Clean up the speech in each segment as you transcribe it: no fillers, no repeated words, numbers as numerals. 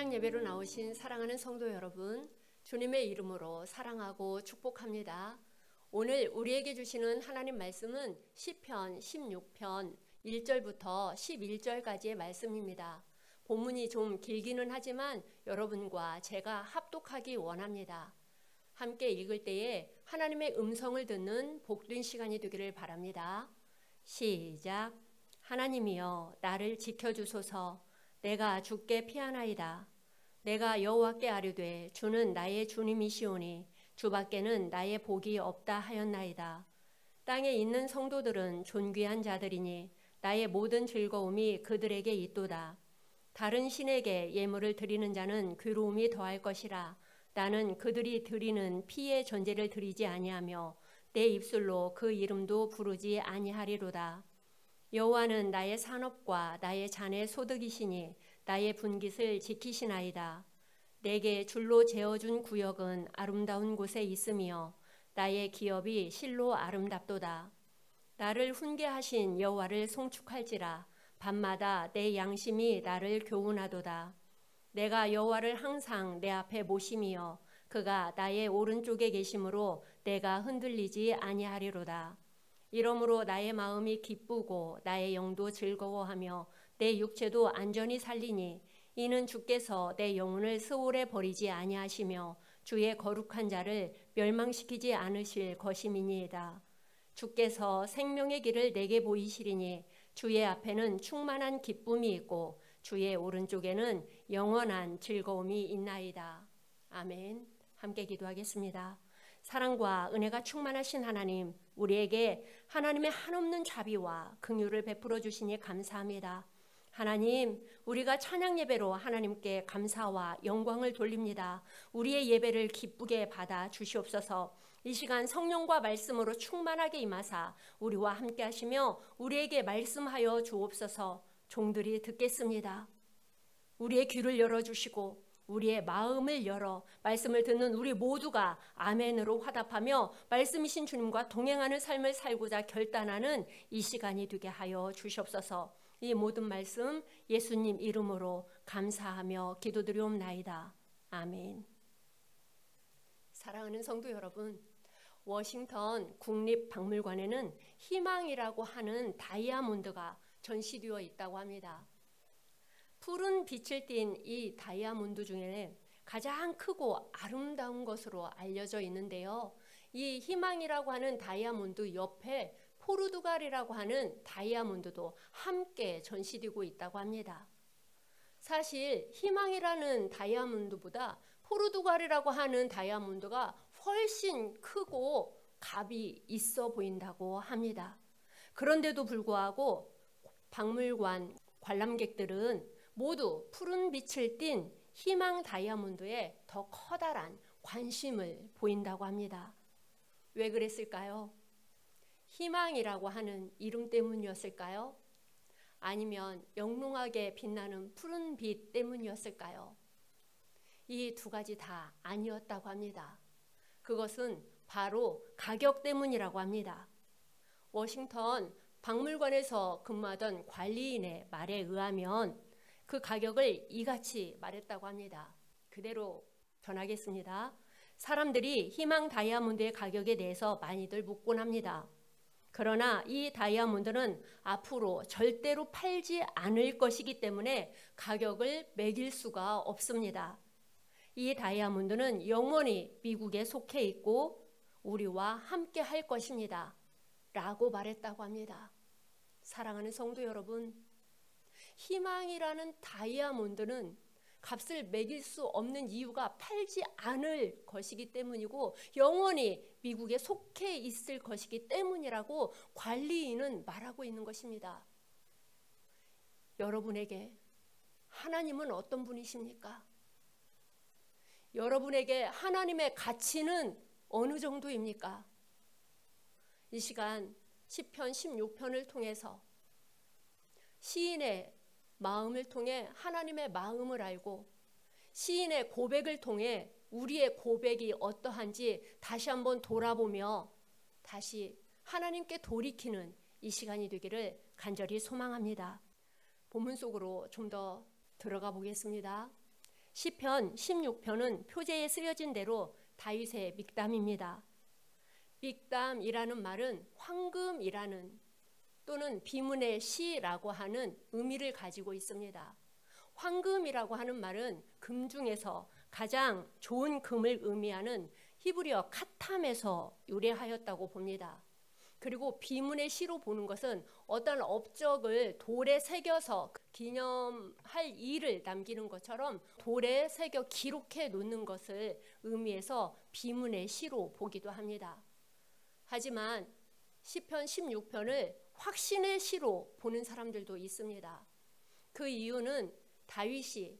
찬양 예배로 나오신 사랑하는 성도 여러분, 주님의 이름으로 사랑하고 축복합니다. 오늘 우리에게 주시는 하나님 말씀은 시편 16편 1절부터 11절까지의 말씀입니다. 본문이 좀 길기는 하지만 여러분과 제가 합독하기 원합니다. 함께 읽을 때에 하나님의 음성을 듣는 복된 시간이 되기를 바랍니다. 시작. 하나님이여 나를 지켜주소서. 내가 주께 피하나이다. 내가 여호와께 아뢰되 주는 나의 주님이시오니 주밖에는 나의 복이 없다 하였나이다. 땅에 있는 성도들은 존귀한 자들이니 나의 모든 즐거움이 그들에게 있도다. 다른 신에게 예물을 드리는 자는 괴로움이 더할 것이라. 나는 그들이 드리는 피의 전제를 드리지 아니하며 내 입술로 그 이름도 부르지 아니하리로다. 여호와는 나의 산업과 나의 잔의 소득이시니 나의 분깃을 지키시나이다. 내게 줄로 재어준 구역은 아름다운 곳에 있으며 나의 기업이 실로 아름답도다. 나를 훈계하신 여호와를 송축할지라. 밤마다 내 양심이 나를 교훈하도다. 내가 여호와를 항상 내 앞에 모심이여 그가 나의 오른쪽에 계심으로 내가 흔들리지 아니하리로다. 이러므로 나의 마음이 기쁘고 나의 영도 즐거워하며 내 육체도 안전히 살리니 이는 주께서 내 영혼을 스올에 버리지 아니하시며 주의 거룩한 자를 멸망시키지 않으실 것임이니이다. 주께서 생명의 길을 내게 보이시리니 주의 앞에는 충만한 기쁨이 있고 주의 오른쪽에는 영원한 즐거움이 있나이다. 아멘. 함께 기도하겠습니다. 사랑과 은혜가 충만하신 하나님, 우리에게 하나님의 한없는 자비와 긍휼을 베풀어 주시니 감사합니다. 하나님, 우리가 찬양 예배로 하나님께 감사와 영광을 돌립니다. 우리의 예배를 기쁘게 받아 주시옵소서. 이 시간 성령과 말씀으로 충만하게 임하사 우리와 함께 하시며 우리에게 말씀하여 주옵소서. 종들이 듣겠습니다. 우리의 귀를 열어주시고 우리의 마음을 열어 말씀을 듣는 우리 모두가 아멘으로 화답하며 말씀이신 주님과 동행하는 삶을 살고자 결단하는 이 시간이 되게 하여 주시옵소서. 이 모든 말씀 예수님 이름으로 감사하며 기도드리옵나이다. 아멘. 사랑하는 성도 여러분, 워싱턴 국립박물관에는 희망이라고 하는 다이아몬드가 전시되어 있다고 합니다. 푸른 빛을 띤 이 다이아몬드 중에 가장 크고 아름다운 것으로 알려져 있는데요. 이 희망이라고 하는 다이아몬드 옆에 포르투갈이라고 하는 다이아몬드도 함께 전시되고 있다고 합니다. 사실 희망이라는 다이아몬드보다 포르투갈이라고 하는 다이아몬드가 훨씬 크고 값이 있어 보인다고 합니다. 그런데도 불구하고 박물관 관람객들은 모두 푸른 빛을 띤 희망 다이아몬드에 더 커다란 관심을 보인다고 합니다. 왜 그랬을까요? 희망이라고 하는 이름 때문이었을까요? 아니면 영롱하게 빛나는 푸른 빛 때문이었을까요? 이 두 가지 다 아니었다고 합니다. 그것은 바로 가격 때문이라고 합니다. 워싱턴 박물관에서 근무하던 관리인의 말에 의하면 그 가격을 이같이 말했다고 합니다. 그대로 전하겠습니다. 사람들이 희망 다이아몬드의 가격에 대해서 많이들 묻곤 합니다. 그러나 이 다이아몬드는 앞으로 절대로 팔지 않을 것이기 때문에 가격을 매길 수가 없습니다. 이 다이아몬드는 영원히 미국에 속해 있고 우리와 함께 할 것입니다. 라고 말했다고 합니다. 사랑하는 성도 여러분, 희망이라는 다이아몬드는 값을 매길 수 없는 이유가 팔지 않을 것이기 때문이고 영원히 미국에 속해 있을 것이기 때문이라고 관리인은 말하고 있는 것입니다. 여러분에게 하나님은 어떤 분이십니까? 여러분에게 하나님의 가치는 어느 정도입니까? 이 시간 시편 16편을 통해서 시인의 마음을 통해 하나님의 마음을 알고 시인의 고백을 통해 우리의 고백이 어떠한지 다시 한번 돌아보며 다시 하나님께 돌이키는 이 시간이 되기를 간절히 소망합니다. 본문 속으로 좀 더 들어가 보겠습니다. 시편 16편은 표제에 쓰여진 대로 다윗의 믹담입니다. 믹담이라는 말은 황금이라는 또는 비문의 시라고 하는 의미를 가지고 있습니다. 황금이라고 하는 말은 금 중에서 가장 좋은 금을 의미하는 히브리어 카탐에서 유래하였다고 봅니다. 그리고 비문의 시로 보는 것은 어떤 업적을 돌에 새겨서 기념할 일을 남기는 것처럼 돌에 새겨 기록해 놓는 것을 의미해서 비문의 시로 보기도 합니다. 하지만 시편 16편을 확신의 시로 보는 사람들도 있습니다. 그 이유는 다윗이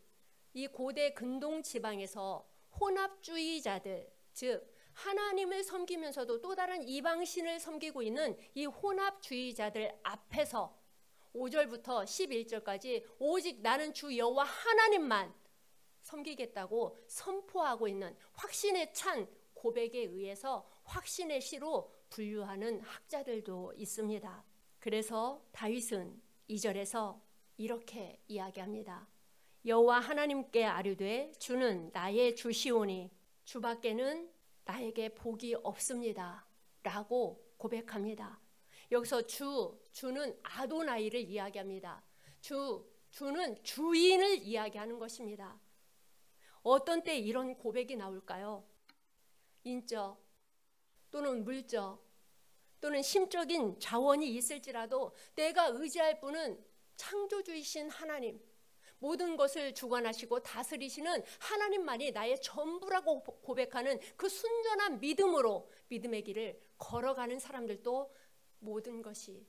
이 고대 근동 지방에서 혼합주의자들, 즉 하나님을 섬기면서도 또 다른 이방신을 섬기고 있는 이 혼합주의자들 앞에서 5절부터 11절까지 오직 나는 주 여호와 하나님만 섬기겠다고 선포하고 있는 확신에 찬 고백에 의해서 확신의 시로 분류하는 학자들도 있습니다. 그래서 다윗은 2절에서 이렇게 이야기합니다. 여호와 하나님께 아뢰되 주는 나의 주시오니 주밖에는 나에게 복이 없습니다 라고 고백합니다. 여기서 주는 아도나이를 이야기합니다. 주는 주인을 이야기하는 것입니다. 어떤 때 이런 고백이 나올까요? 인적 또는 물적 또는 심적인 자원이 있을지라도 내가 의지할 분은 창조주이신 하나님, 모든 것을 주관하시고 다스리시는 하나님만이 나의 전부라고 고백하는 그 순전한 믿음으로 믿음의 길을 걸어가는 사람들도 모든 것이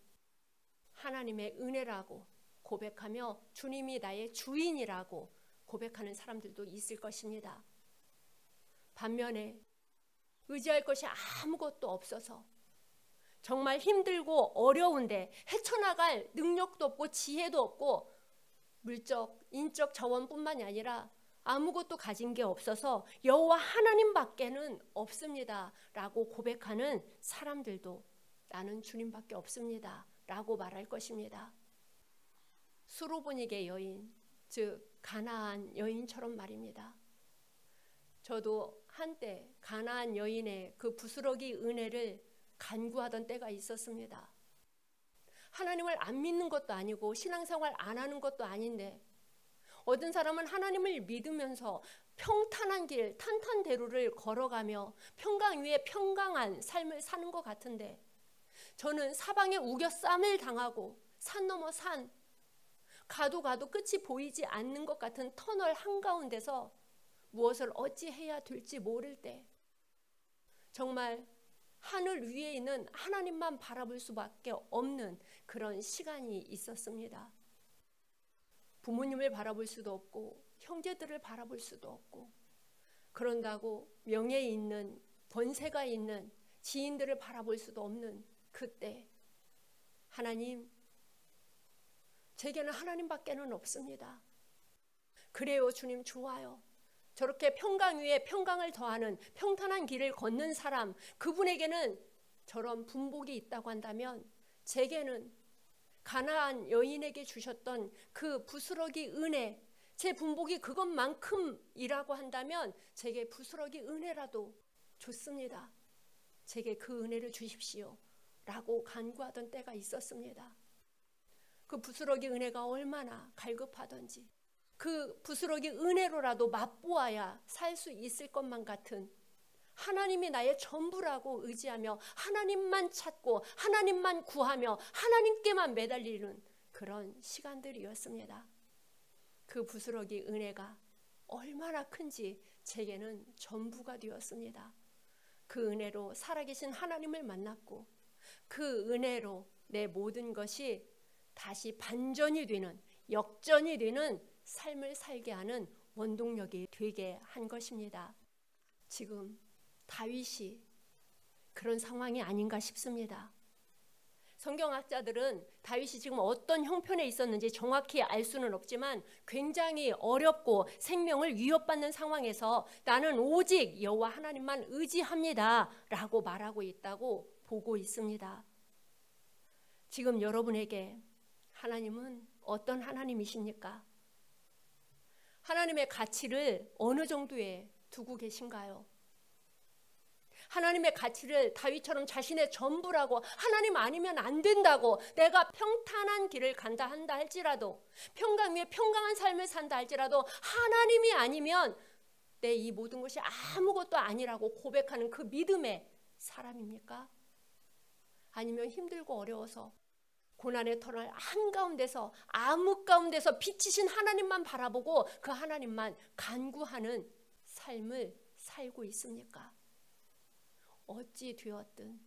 하나님의 은혜라고 고백하며 주님이 나의 주인이라고 고백하는 사람들도 있을 것입니다. 반면에 의지할 것이 아무것도 없어서 정말 힘들고 어려운데 헤쳐나갈 능력도 없고 지혜도 없고 물적, 인적 자원뿐만이 아니라 아무것도 가진 게 없어서 여호와 하나님밖에는 없습니다 라고 고백하는 사람들도 나는 주님밖에 없습니다 라고 말할 것입니다. 수로보닉의 여인, 즉 가나안 여인처럼 말입니다. 저도 한때 가나안 여인의 그 부스러기 은혜를 간구하던 때가 있었습니다. 하나님을 안 믿는 것도 아니고 신앙생활 안 하는 것도 아닌데 어떤 사람은 하나님을 믿으면서 평탄한 길, 탄탄대로를 걸어가며 평강 위에 평강한 삶을 사는 것 같은데 저는 사방에 우겨쌈을 당하고 산 넘어 산, 가도 끝이 보이지 않는 것 같은 터널 한가운데서 무엇을 어찌해야 될지 모를 때 정말 하늘 위에 있는 하나님만 바라볼 수밖에 없는 그런 시간이 있었습니다. 부모님을 바라볼 수도 없고 형제들을 바라볼 수도 없고 그런다고 명예 있는 권세가 있는 지인들을 바라볼 수도 없는 그때 하나님, 제게는 하나님밖에는 없습니다. 그래요 주님 좋아요. 저렇게 평강 위에 평강을 더하는 평탄한 길을 걷는 사람, 그분에게는 저런 분복이 있다고 한다면 제게는 가나안 여인에게 주셨던 그 부스러기 은혜, 제 분복이 그것만큼이라고 한다면 제게 부스러기 은혜라도 좋습니다. 제게 그 은혜를 주십시오 라고 간구하던 때가 있었습니다. 그 부스러기 은혜가 얼마나 갈급하던지 그 부스러기 은혜로라도 맛보아야 살 수 있을 것만 같은 하나님이 나의 전부라고 의지하며 하나님만 찾고 하나님만 구하며 하나님께만 매달리는 그런 시간들이었습니다. 그 부스러기 은혜가 얼마나 큰지 제게는 전부가 되었습니다. 그 은혜로 살아계신 하나님을 만났고 그 은혜로 내 모든 것이 다시 반전이 되는, 역전이 되는 삶을 살게 하는 원동력이 되게 한 것입니다. 지금 다윗이 그런 상황이 아닌가 싶습니다. 성경학자들은 다윗이 지금 어떤 형편에 있었는지 정확히 알 수는 없지만 굉장히 어렵고 생명을 위협받는 상황에서 나는 오직 여호와 하나님만 의지합니다 라고 말하고 있다고 보고 있습니다. 지금 여러분에게 하나님은 어떤 하나님이십니까? 하나님의 가치를 어느 정도에 두고 계신가요? 하나님의 가치를 다윗처럼 자신의 전부라고, 하나님 아니면 안 된다고, 내가 평탄한 길을 간다 한다 할지라도, 평강 위에 평강한 삶을 산다 할지라도 하나님이 아니면 내 이 모든 것이 아무것도 아니라고 고백하는 그 믿음의 사람입니까? 아니면 힘들고 어려워서 고난의 터널 한가운데서, 암흑 가운데서 빛이신 하나님만 바라보고 그 하나님만 간구하는 삶을 살고 있습니까? 어찌 되었든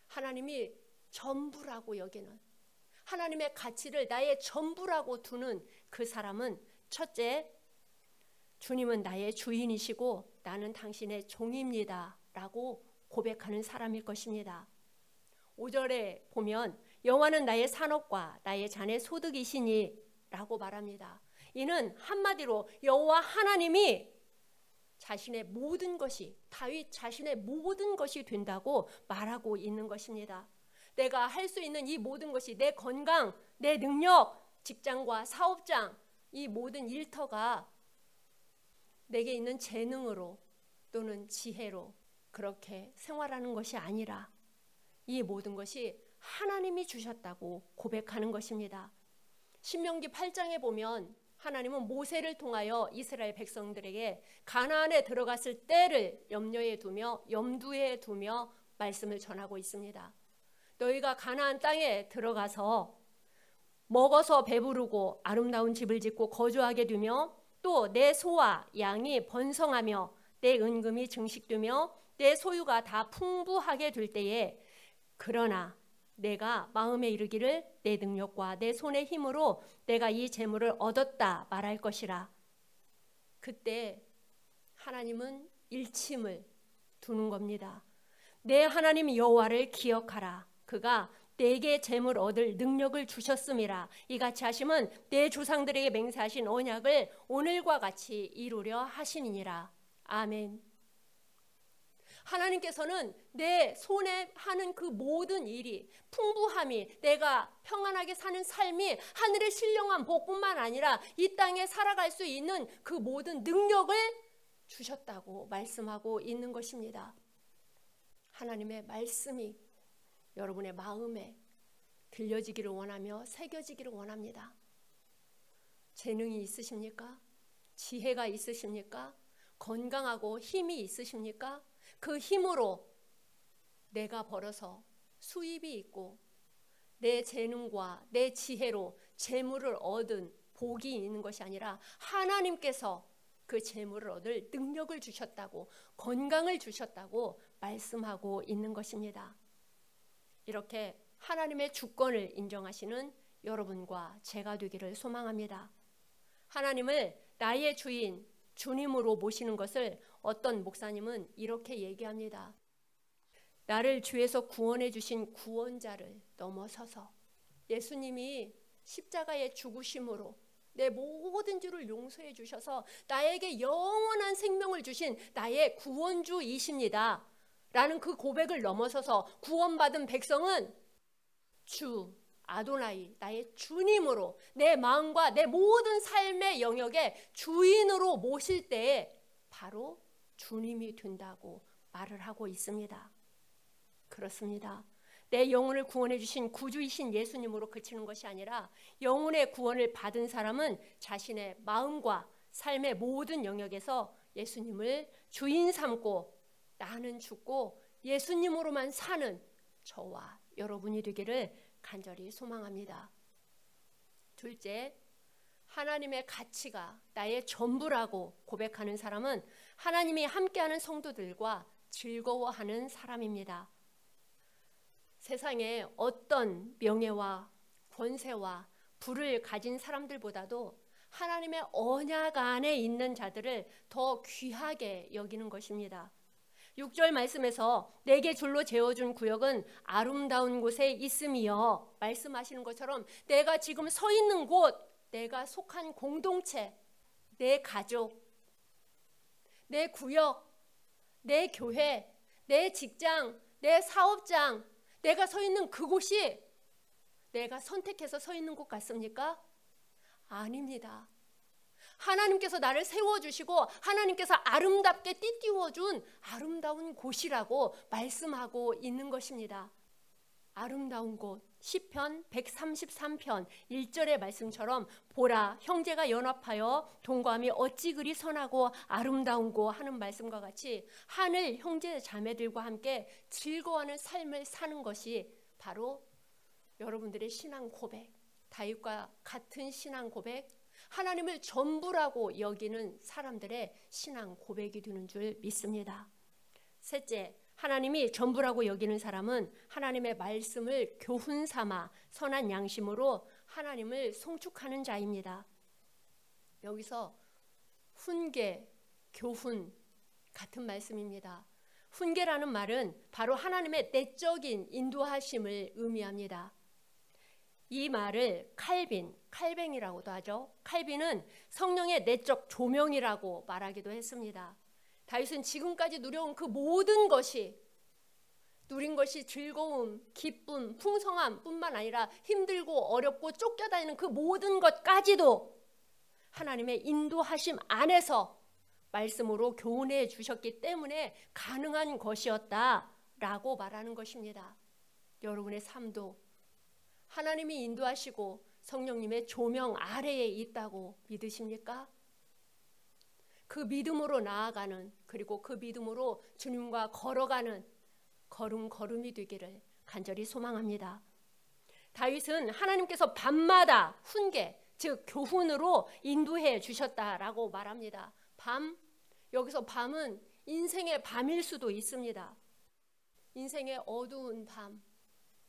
하나님이 전부라고 여기는, 하나님의 가치를 나의 전부라고 두는 그 사람은, 첫째, 주님은 나의 주인이시고 나는 당신의 종입니다 라고 고백하는 사람일 것입니다. 5절에 보면 여호와는 나의 산업과 나의 잔의 소득이시니 라고 말합니다. 이는 한마디로 여호와 하나님이 자신의 모든 것이, 다윗 자신의 모든 것이 된다고 말하고 있는 것입니다. 내가 할 수 있는 이 모든 것이, 내 건강, 내 능력, 직장과 사업장, 이 모든 일터가 내게 있는 재능으로 또는 지혜로 그렇게 생활하는 것이 아니라 이 모든 것이 하나님이 주셨다고 고백하는 것입니다. 신명기 8장에 보면 하나님은 모세를 통하여 이스라엘 백성들에게 가나안에 들어갔을 때를 염두에 두며 말씀을 전하고 있습니다. 너희가 가나안 땅에 들어가서 먹어서 배부르고 아름다운 집을 짓고 거주하게 되며 또 내 소와 양이 번성하며 내 은금이 증식되며 내 소유가 다 풍부하게 될 때에, 그러나 내가 마음에 이르기를 내 능력과 내 손의 힘으로 내가 이 재물을 얻었다 말할 것이라. 그때 하나님은 일침을 두는 겁니다. 내 하나님 여호와를 기억하라. 그가 내게 재물 얻을 능력을 주셨음이라. 이같이 하심은 내 조상들에게 맹세하신 언약을 오늘과 같이 이루려 하시니라. 아멘. 하나님께서는 내 손에 하는 그 모든 일이, 풍부함이, 내가 평안하게 사는 삶이 하늘의 신령한 복뿐만 아니라 이 땅에 살아갈 수 있는 그 모든 능력을 주셨다고 말씀하고 있는 것입니다. 하나님의 말씀이 여러분의 마음에 들려지기를 원하며 새겨지기를 원합니다. 재능이 있으십니까? 지혜가 있으십니까? 건강하고 힘이 있으십니까? 그 힘으로 내가 벌어서 수입이 있고 내 재능과 내 지혜로 재물을 얻은 복이 있는 것이 아니라 하나님께서 그 재물을 얻을 능력을 주셨다고, 건강을 주셨다고 말씀하고 있는 것입니다. 이렇게 하나님의 주권을 인정하시는 여러분과 제가 되기를 소망합니다. 하나님을 나의 주인, 주님으로 모시는 것을 어떤 목사님은 이렇게 얘기합니다. 나를 죄에서 구원해 주신 구원자를 넘어서서 예수님이 십자가의 죽으심으로 내 모든 죄를 용서해 주셔서 나에게 영원한 생명을 주신 나의 구원주이십니다 라는 그 고백을 넘어서서 구원받은 백성은 주, 아도나이, 나의 주님으로 내 마음과 내 모든 삶의 영역에 주인으로 모실 때에 바로 주님이 된다고 말을 하고 있습니다. 그렇습니다. 내 영혼을 구원해 주신 구주이신 예수님으로 그치는 것이 아니라 영혼의 구원을 받은 사람은 자신의 마음과 삶의 모든 영역에서 예수님을 주인 삼고 나는 죽고 예수님으로만 사는 저와 여러분이 되기를 간절히 소망합니다. 둘째, 하나님의 가치가 나의 전부라고 고백하는 사람은 하나님이 함께하는 성도들과 즐거워하는 사람입니다. 세상에 어떤 명예와 권세와 부를 가진 사람들보다도 하나님의 언약 안에 있는 자들을 더 귀하게 여기는 것입니다. 6절 말씀에서 내게 줄로 재어준 구역은 아름다운 곳에 있음이여 말씀하시는 것처럼 내가 지금 서 있는 곳, 내가 속한 공동체, 내 가족, 내 구역, 내 교회, 내 직장, 내 사업장, 내가 서 있는 그곳이 내가 선택해서 서 있는 곳 같습니까? 아닙니다. 하나님께서 나를 세워주시고 하나님께서 아름답게 띠띠워준 아름다운 곳이라고 말씀하고 있는 것입니다. 아름다운 곳, 시편 133편 1절의 말씀처럼 보라 형제가 연합하여 동거함이 어찌 그리 선하고 아름다운고 하는 말씀과 같이 하늘 형제 자매들과 함께 즐거워하는 삶을 사는 것이 바로 여러분들의 신앙 고백, 다윗과 같은 신앙 고백, 하나님을 전부라고 여기는 사람들의 신앙 고백이 되는 줄 믿습니다. 셋째, 하나님이 전부라고 여기는 사람은 하나님의 말씀을 교훈 삼아 선한 양심으로 하나님을 송축하는 자입니다. 여기서 훈계, 교훈 같은 말씀입니다. 훈계라는 말은 바로 하나님의 내적인 인도하심을 의미합니다. 이 말을 칼뱅이라고도 하죠. 칼빈은 성령의 내적 조명이라고 말하기도 했습니다. 다윗은 지금까지 누려온 그 모든 것이, 누린 것이 즐거움, 기쁨, 풍성함 뿐만 아니라 힘들고 어렵고 쫓겨다니는 그 모든 것까지도 하나님의 인도하심 안에서 말씀으로 교훈해 주셨기 때문에 가능한 것이었다라고 말하는 것입니다. 여러분의 삶도 하나님이 인도하시고 성령님의 조명 아래에 있다고 믿으십니까? 그 믿음으로 나아가는, 그리고 그 믿음으로 주님과 걸어가는 걸음걸음이 되기를 간절히 소망합니다. 다윗은 하나님께서 밤마다 훈계, 즉 교훈으로 인도해 주셨다라고 말합니다. 밤, 여기서 밤은 인생의 밤일 수도 있습니다. 인생의 어두운 밤,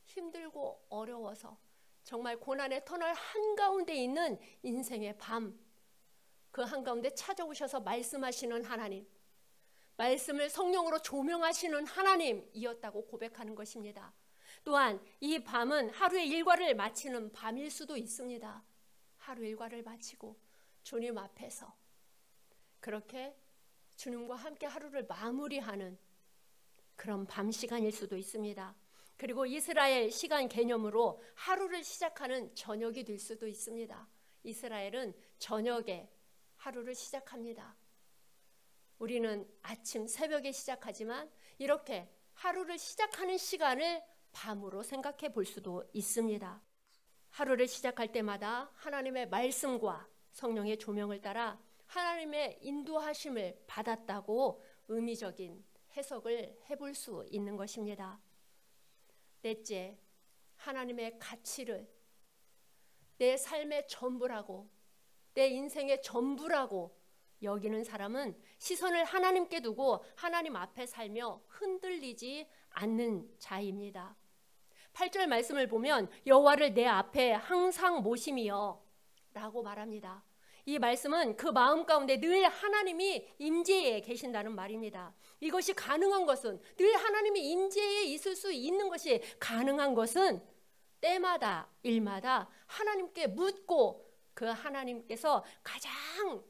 힘들고 어려워서 정말 고난의 터널 한가운데 있는 인생의 밤, 그 한가운데 찾아오셔서 말씀하시는 하나님, 말씀을 성령으로 조명하시는 하나님이었다고 고백하는 것입니다. 또한 이 밤은 하루의 일과를 마치는 밤일 수도 있습니다. 하루 일과를 마치고 주님 앞에서 그렇게 주님과 함께 하루를 마무리하는 그런 밤 시간일 수도 있습니다. 그리고 이스라엘 시간 개념으로 하루를 시작하는 저녁이 될 수도 있습니다. 이스라엘은 저녁에 하루를 시작합니다. 우리는 아침 새벽에 시작하지만 이렇게 하루를 시작하는 시간을 밤으로 생각해 볼 수도 있습니다. 하루를 시작할 때마다 하나님의 말씀과 성령의 조명을 따라 하나님의 인도하심을 받았다고 의미적인 해석을 해볼 수 있는 것입니다. 넷째, 하나님의 가치를 내 삶의 전부라고, 내 인생의 전부라고 여기는 사람은 시선을 하나님께 두고 하나님 앞에 살며 흔들리지 않는 자입니다. 8절 말씀을 보면 여호와를 내 앞에 항상 모심이여 라고 말합니다. 이 말씀은 그 마음 가운데 늘 하나님이 임재에 계신다는 말입니다. 이것이 가능한 것은, 늘 하나님이 임재에 있을 수 있는 것이 가능한 것은 때마다 일마다 하나님께 묻고 그 하나님께서 가장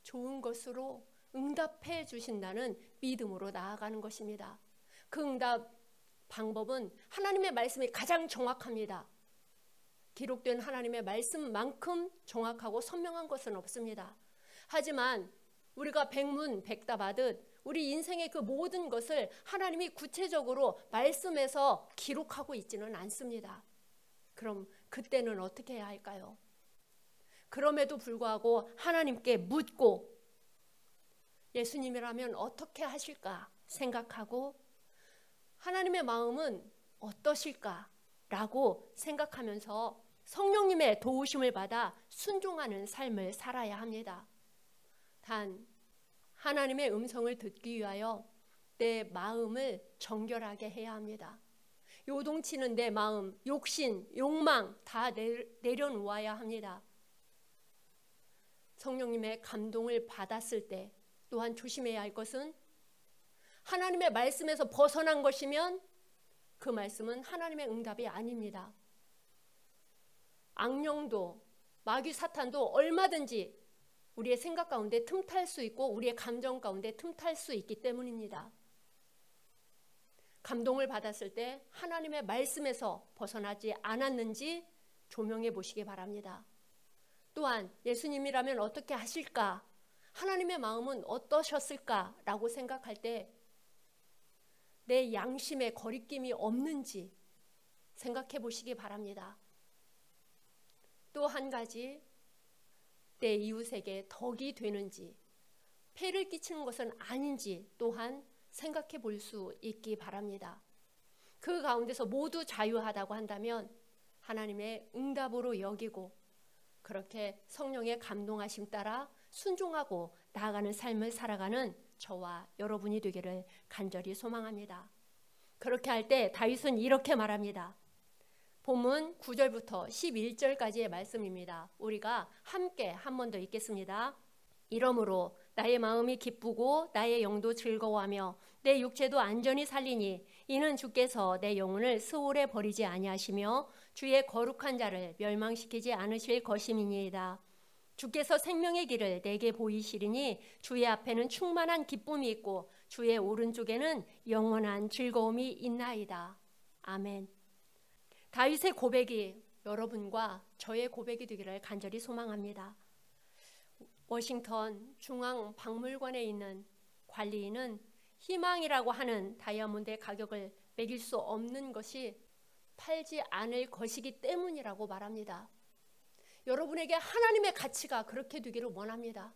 좋은 것으로 응답해 주신다는 믿음으로 나아가는 것입니다. 그 응답 방법은 하나님의 말씀이 가장 정확합니다. 기록된 하나님의 말씀만큼 정확하고 선명한 것은 없습니다. 하지만 우리가 백문백답하듯 우리 인생의 그 모든 것을 하나님이 구체적으로 말씀에서 기록하고 있지는 않습니다. 그럼 그때는 어떻게 해야 할까요? 그럼에도 불구하고 하나님께 묻고 예수님이라면 어떻게 하실까 생각하고 하나님의 마음은 어떠실까라고 생각하면서 성령님의 도우심을 받아 순종하는 삶을 살아야 합니다. 단 하나님의 음성을 듣기 위하여 내 마음을 정결하게 해야 합니다. 요동치는 내 마음, 욕심, 욕망 다 내려놓아야 합니다. 성령님의 감동을 받았을 때 또한 조심해야 할 것은 하나님의 말씀에서 벗어난 것이면 그 말씀은 하나님의 응답이 아닙니다. 악령도 마귀 사탄도 얼마든지 우리의 생각 가운데 틈탈 수 있고 우리의 감정 가운데 틈탈 수 있기 때문입니다. 감동을 받았을 때 하나님의 말씀에서 벗어나지 않았는지 조명해 보시기 바랍니다. 또한 예수님이라면 어떻게 하실까? 하나님의 마음은 어떠셨을까라고 생각할 때 내 양심에 거리낌이 없는지 생각해 보시기 바랍니다. 또 한 가지, 내 이웃에게 덕이 되는지, 폐를 끼치는 것은 아닌지 또한 생각해 볼 수 있기 바랍니다. 그 가운데서 모두 자유하다고 한다면 하나님의 응답으로 여기고 그렇게 성령의 감동하심 따라 순종하고 나아가는 삶을 살아가는 저와 여러분이 되기를 간절히 소망합니다. 그렇게 할 때 다윗은 이렇게 말합니다. 본문 9절부터 11절까지의 말씀입니다. 우리가 함께 한 번 더 읽겠습니다. 이러므로 나의 마음이 기쁘고 나의 영도 즐거워하며 내 육체도 안전히 살리니 이는 주께서 내 영혼을 스올에 버리지 아니하시며 주의 거룩한 자를 멸망시키지 않으실 것임이니이다. 주께서 생명의 길을 내게 보이시리니 주의 앞에는 충만한 기쁨이 있고 주의 오른쪽에는 영원한 즐거움이 있나이다. 아멘. 다윗의 고백이 여러분과 저의 고백이 되기를 간절히 소망합니다. 워싱턴 중앙박물관에 있는 관리인은 희망이라고 하는 다이아몬드의 가격을 매길 수 없는 것이 팔지 않을 것이기 때문이라고 말합니다. 여러분에게 하나님의 가치가 그렇게 되기를 원합니다.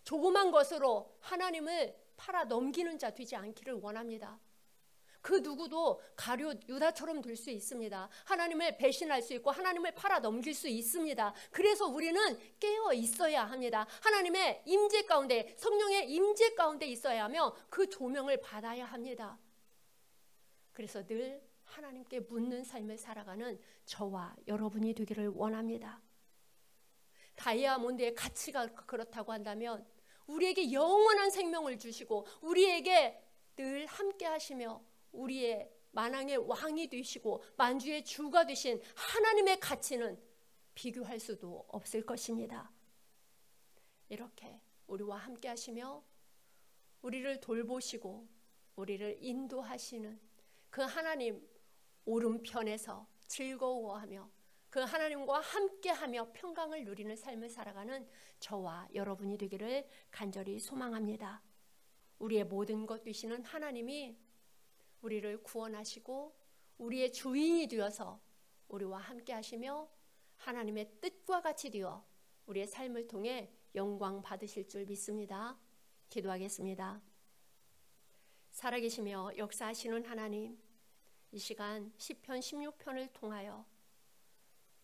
조그만 것으로 하나님을 팔아 넘기는 자 되지 않기를 원합니다. 그 누구도 가룟 유다처럼 될 수 있습니다. 하나님을 배신할 수 있고 하나님을 팔아 넘길 수 있습니다. 그래서 우리는 깨어 있어야 합니다. 하나님의 임재 가운데, 성령의 임재 가운데 있어야 하며 그 조명을 받아야 합니다. 그래서 늘 하나님께 묻는 삶을 살아가는 저와 여러분이 되기를 원합니다. 다이아몬드의 가치가 그렇다고 한다면 우리에게 영원한 생명을 주시고 우리에게 늘 함께 하시며 우리의 만왕의 왕이 되시고 만주의 주가 되신 하나님의 가치는 비교할 수도 없을 것입니다. 이렇게 우리와 함께 하시며 우리를 돌보시고 우리를 인도하시는 그 하나님 오른편에서 즐거워하며 그 하나님과 함께하며 평강을 누리는 삶을 살아가는 저와 여러분이 되기를 간절히 소망합니다. 우리의 모든 것 되시는 하나님이 우리를 구원하시고 우리의 주인이 되어서 우리와 함께 하시며 하나님의 뜻과 같이 되어 우리의 삶을 통해 영광 받으실 줄 믿습니다. 기도하겠습니다. 살아계시며 역사하시는 하나님, 이 시간 시편 16편을 통하여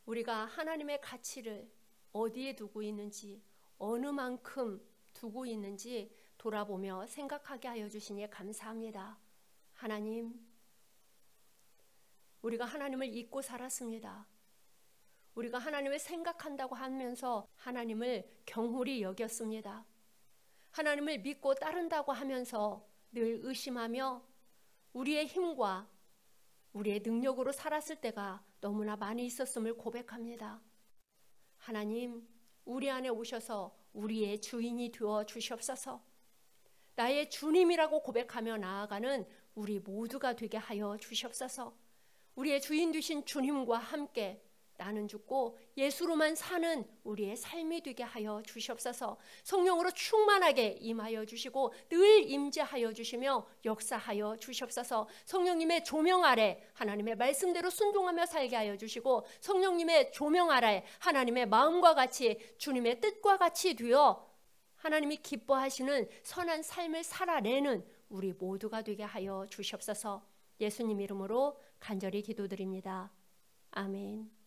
우리가 하나님의 가치를 어디에 두고 있는지, 어느 만큼 두고 있는지 돌아보며 생각하게 하여 주시니 감사합니다. 하나님, 우리가 하나님을 잊고 살았습니다. 우리가 하나님을 생각한다고 하면서 하나님을 경홀히 여겼습니다. 하나님을 믿고 따른다고 하면서 늘 의심하며 우리의 힘과 우리의 능력으로 살았을 때가 너무나 많이 있었음을 고백합니다. 하나님, 우리 안에 오셔서 우리의 주인이 되어 주시옵소서. 나의 주님이라고 고백하며 나아가는 우리 모두가 되게 하여 주시옵소서. 우리의 주인 되신 주님과 함께 나는 죽고 예수로만 사는 우리의 삶이 되게 하여 주시옵소서. 성령으로 충만하게 임하여 주시고 늘 임재하여 주시며 역사하여 주시옵소서. 성령님의 조명 아래 하나님의 말씀대로 순종하며 살게 하여 주시고 성령님의 조명 아래 하나님의 마음과 같이 주님의 뜻과 같이 되어 하나님이 기뻐하시는 선한 삶을 살아내는 우리 모두가 되게 하여 주시옵소서. 예수님 이름으로 간절히 기도드립니다. 아멘.